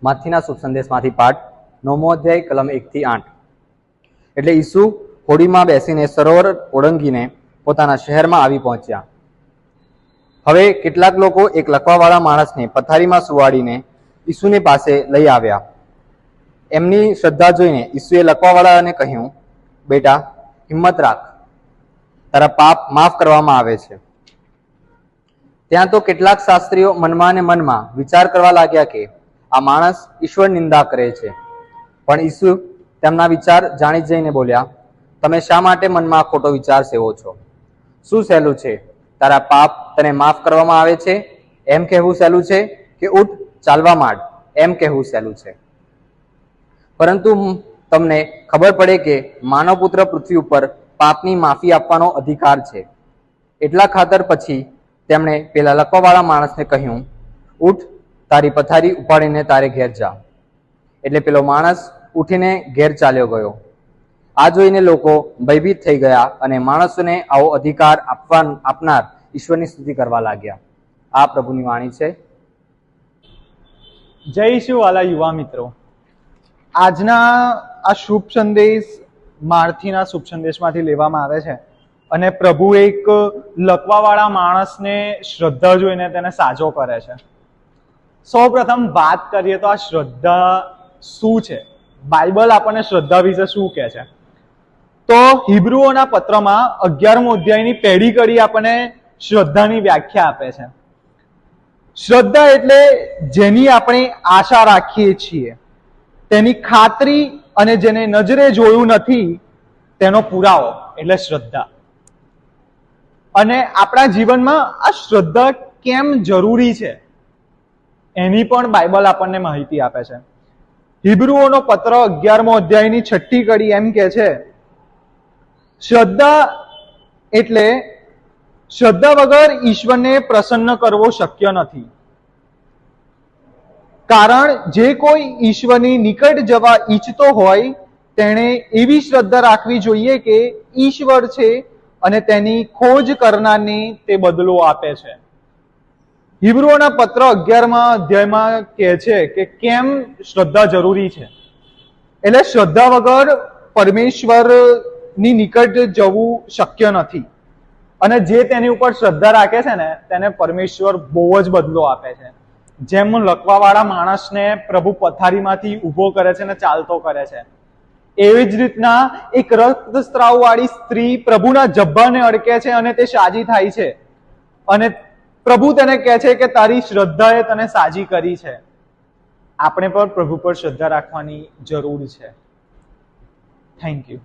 માથીના શુભ સંદેશમાંથી પાઠ 9મો અધ્યાય કલમ 1 થી 8। એટલે ઈસુ હોડીમાં બેસીને સરોવર ઓળંગીને પોતાના શહેરમાં આવી પહોંચ્યા। હવે કેટલાક લોકો એક લકવાવાળા માણસને પથારીમાં સુવાડીને ઈસુની પાસે લઈ આવ્યા। એમની શ્રદ્ધા જોઈને ઈસુએ લકવાવાળાને કહ્યું, બેટા, હિંમત રાખ, તારા પાપ માફ કરવામાં આવે છે। ત્યાં તો કેટલાક શાસ્ત્રીઓ મનમાં ને મનમાં વિચાર કરવા લાગ્યા કે આ માણસ ઈશ્વર નિંદા કરે છે। પણ ઈસુ તેમના વિચાર જાણી જઈને બોલ્યા, તમે શા માટે મનમાં ખોટો વિચાર સેવો છો? શું સહેલું છે? તારા પાપ તને માફ કરવામાં આવે છે એમ કહેવું સહેલું છે કે ઉઠ, ચાલવા માંડ એમ કહેવું સહેલું છે? પરંતુ તમને ખબર પડે કે માનવ પુત્ર પૃથ્વી ઉપર પાપની માફી આપવાનો અધિકાર છે। એટલા ખાતર પછી તેમણે પેલા લકવાવાળા માણસને કહ્યું, ઉઠ, તારી પથારી ઉપાડીને તારે ઘેર જા। એટલે પેલો માણસ ઉઠીને ઘેર ચાલ્યો ગયો। આ જોઈને લોકો ભયભીત થઈ ગયા અને માણસોને આવો અધિકાર આપનાર ઈશ્વરની સ્તુતિ કરવા લાગ્યા। આ પ્રભુની વાણી છે। જય ઈસુ વાલા યુવા મિત્રો, આજના આ શુભ સંદેશ માર્થીના શુભ સંદેશમાંથી લેવામાં આવે છે અને પ્રભુ એક લકવાવાળા માણસને શ્રદ્ધા જોઈને તેને સાજો કરે છે। સૌ પ્રથમ વાત કરીએ તો આ શ્રદ્ધા શું છે? બાઇબલ આપણને શ્રદ્ધા વિશે શું કહે છે? તો હિબ્રુઓના પત્રમાં 11મો અધ્યાયની પહેલી કડી આપણને શ્રદ્ધાની વ્યાખ્યા આપે છે। શ્રદ્ધા એટલે જેની આપણે આશા રાખીએ છીએ, તેની ખાતરી અને જેને નજરે જોયું નથી તેનો પુરાવો એટલે શ્રદ્ધા। અને આપણા જીવનમાં આ શ્રદ્ધા કેમ જરૂરી છે એની પણ બાઇબલ આપણને માહિતી આપે છે। હિબ્રુઓનો પત્ર 11મો અધ્યાયની 6ઠ્ઠી કડી એમ કહે છે, શ્રદ્ધા વગર ઈશ્વરને પ્રસન્ન કરવો શક્ય નથી, કારણ જે કોઈ ઈશ્વરની નિકટ જવા ઈચ્છતો હોય તેણે એવી શ્રદ્ધા રાખવી જોઈએ કે ઈશ્વર છે અને તેની ખોજ કરનારને તે બદલો આપે છે। હિબ્રુઓના પત્ર 11મા અધ્યાયમાં કહે છે કે કેમ શ્રદ્ધા જરૂરી છે। એટલે શ્રદ્ધા વગર પરમેશ્વરની નિકટ જવું શક્ય નથી અને જે તેની ઉપર શ્રદ્ધા રાખે છે ને તેને પરમેશ્વર બહુ જ બદલો આપે છે। જેમ લકવાવાળા માણસને પ્રભુ પથારીમાંથી ઊભો કરે છે ને ચાલતો કરે છે, એવી જ રીતના એક રક્તસ્રાવ વાળી સ્ત્રી પ્રભુના જબ્બાને અડકે છે અને તે સાજી થાય છે અને પ્રભુ તેને કહે છે કે તારી શ્રદ્ધાએ તને સાજી કરી છે। આપણે પણ પ્રભુ પર શ્રદ્ધા રાખવાની જરૂર છે। Thank you.